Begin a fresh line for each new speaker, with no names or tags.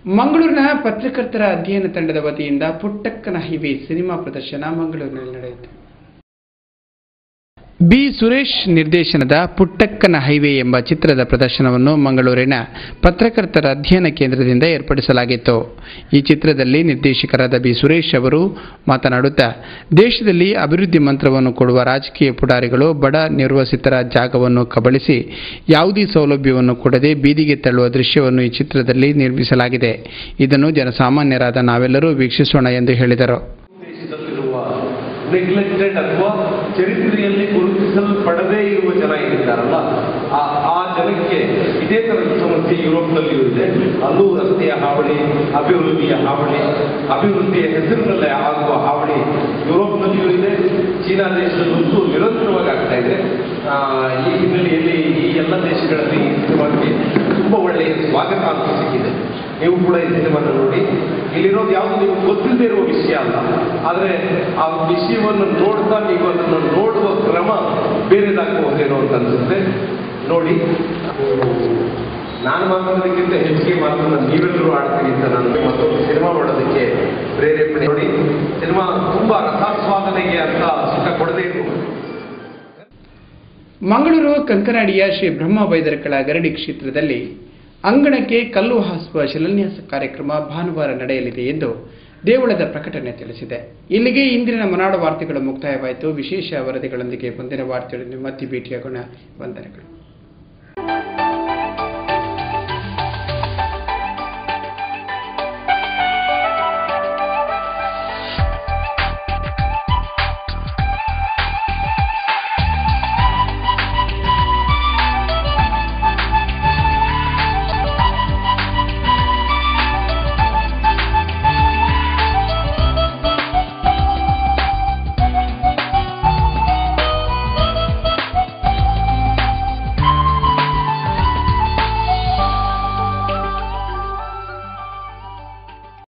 ಮಂಗಳೂರಿನ ಪತ್ರಕರ್ತರ ಅಧ್ಯಯನ ತಂಡದ ವತಿಯಿಂದ ಪುಟ್ಟಕ್ಕನ ಹೈವೇ ಸಿನಿಮಾ ಪ್ರದರ್ಶನ ಮಂಗಳೂರಿನಲ್ಲಿ ನಡೆಯಿತು. ಬಿ. ಸುರೇಶ್ ನಿರ್ದೇಶನದ ಪುಟ್ಟಕ್ಕನ ಹೈವೇ ಎಂಬ ಚಿತ್ರದ ಪ್ರದರ್ಶನವನ್ನು ಮಂಗಳೂರಿನ ಪತ್ರಕರ್ತರ ಅಧ್ಯಯನ ಕೇಂದ್ರದಿಂದ ಏರ್ಪಡಿಸಲಾಗಿತ್ತು. ಈ ಚಿತ್ರದಲ್ಲಿ ನಿರ್ದೇಶಕರಾದ ಬಿ. ಸುರೇಶ್ ಅವರು ಮಾತನಾಡುತ್ತಾ, ದೇಶದಲ್ಲಿ ಅಭಿವೃದ್ಧಿ ಮಂತ್ರವನ್ನು ಕೊಡುವ ರಾಜಕೀಯ ಪುಡಾರಿಗಳು ಬಡ ನಿರ್ವಸಿತರ ಜಾಗವನ್ನು ಕಬಳಿಸಿ ಯಾವುದೇ ಸೌಲಭ್ಯವನ್ನು ಕೊಡದೆ ಬೀದಿಗೆ ತಳ್ಳುವ ದೃಶ್ಯವನ್ನು ಈ ಚಿತ್ರದಲ್ಲಿ ನಿರ್ಮಿಸಲಾಗಿದೆ. ಇದನ್ನು ಜನಸಾಮಾನ್ಯರಾದ ನಾವೆಲ್ಲರೂ ವೀಕ್ಷಿಸೋಣ ಎಂದು ಹೇಳಿದರು.
ನೆಗ್ಲೆಕ್ಟೆಡ್ ಅಥವಾ ಚರಿತ್ರೆಯಲ್ಲಿ ಗುರುತಿಸಲ್ಪಡದೇ ಇರುವ ಜನ ಏನಿದ್ದಾರಲ್ಲ, ಆ ಜನಕ್ಕೆ ಇದೇ ತರದ ಸಮಸ್ಯೆ ಯುರೋಪ್ನಲ್ಲಿಯೂ ಇದೆ. ಅಲ್ಲೂ ರಸ್ತೆಯ ಹಾವಳಿ, ಅಭಿವೃದ್ಧಿಯ ಹಾವಳಿ, ಅಭಿವೃದ್ಧಿಯ ಹೆಸರಿನಲ್ಲೇ ಆಗುವ ಹಾವಳಿ ಯುರೋಪ್ನಲ್ಲಿಯೂ ಇದೆ. ಚೀನಾ ದೇಶದಲ್ಲೂ ನಿರಂತರವಾಗಿ ಆಗ್ತಾ ಇದೆ. ಈ ಹಿನ್ನೆಲೆಯಲ್ಲಿ ಈ ಎಲ್ಲ ದೇಶಗಳಲ್ಲಿ ಈ ಸಿನಿಮಾಕ್ಕೆ ತುಂಬ ಒಳ್ಳೆಯ ಸ್ವಾಗತ ಅಂತ ಸಿಕ್ಕಿದೆ. ನೀವು ಕೂಡ ಈ ಸಿನಿಮಾನ ನೋಡಿ. ಇಲ್ಲಿರೋದು ಯಾವುದು ನಿಮಗೆ ಗೊತ್ತಿಲ್ಲದೆ ಇರುವ ವಿಷಯ ಅಲ್ಲ, ಆದರೆ ಆ ವಿಷಯವನ್ನು ನೋಡ್ತಾ ನೀವು ಅದನ್ನು ನೋಡುವ ಕ್ರಮ ಬೇರೆದಾಗಬಹುದೇನೋ ಅಂತ ಅನ್ಸುತ್ತೆ. ನೋಡಿ, ನಾನು ಮಾತಾಡೋದಕ್ಕಿಂತ ಹೆಚ್ಚಿಗೆ ಮಾತನ್ನು ನೀವೆಲ್ಲರೂ ಆಡ್ತೀರಿ ಅಂತ ನಾನು ಮತ್ತೊಂದು ಸಿನಿಮಾ ಮಾಡೋದಕ್ಕೆ ಪ್ರೇರೇಪಣೆ. ನೋಡಿ, ಸಿನಿಮಾ ತುಂಬಾ ರಸಾಸ್ವಾದನೆಗೆ ಅಂತ ಸುಖ ಕೊಡದೇ ಇರಬಹುದು.
ಮಂಗಳೂರು ಕಂಕನಾಡಿಯ ಶ್ರೀ ಬ್ರಹ್ಮ ಬೈದರಕಳ ಗರಡಿ ಕ್ಷೇತ್ರದಲ್ಲಿ ಅಂಗಣಕ್ಕೆ ಕಲ್ಲು ಹಾಸುವ ಶಿಲಾನ್ಯಾಸ ಕಾರ್ಯಕ್ರಮ ಭಾನುವಾರ ನಡೆಯಲಿದೆ ಎಂದು ದೇವಳದ ಪ್ರಕಟಣೆ ತಿಳಿಸಿದೆ. ಇಲ್ಲಿಗೆ ಇಂದಿನ ಮನಾಡು ವಾರ್ತೆಗಳು ಮುಕ್ತಾಯವಾಯಿತು. ವಿಶೇಷ ವರದಿಗಳೊಂದಿಗೆ ಮುಂದಿನ ವಾರ್ತೆಗಳನ್ನು ಮತ್ತೆ ಭೇಟಿಯಾಗೋಣ. ವಂದನೆಗಳು.